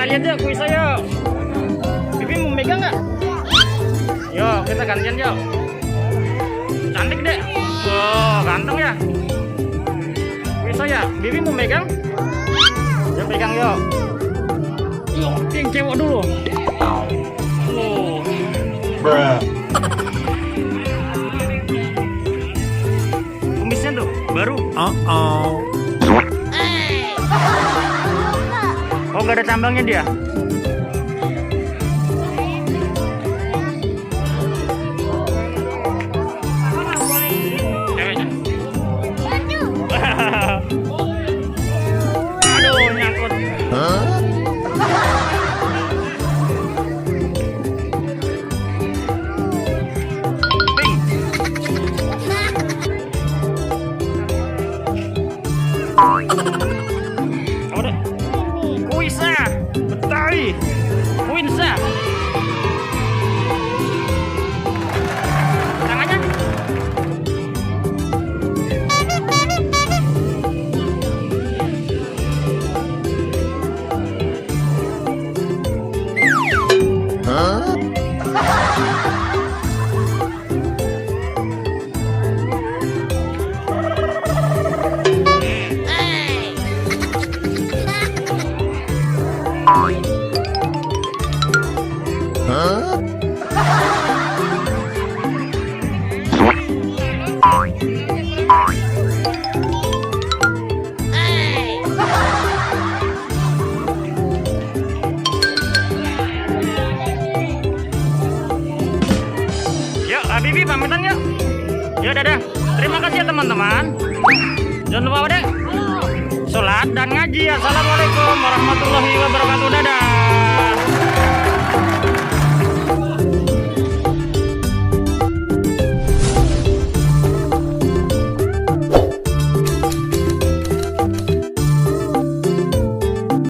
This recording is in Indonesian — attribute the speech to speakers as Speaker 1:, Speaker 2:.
Speaker 1: kita lihat yuk kuisnya yuk. Bibi mau megang nggak? Yuk kita gantian yuk. Cantik deh. Oh ganteng ya. Kuisnya ya. Bibi mau megang? Yuk pegang yuk. Yuk yang cewek dulu. Kumisnya tuh baru. Oh nggak ada tambangnya dia. Ceweknya. Aduh nyangkut. Kuisnya Betawi, Kuisnya. Tangannya. Yuk, Bibi pamitan yuk. Yuk, dadah. Terima kasih ya teman-teman. Jangan lupa deh sholat dan ngaji. Assalamualaikum warahmatullahi wabarakatuh. Dadah.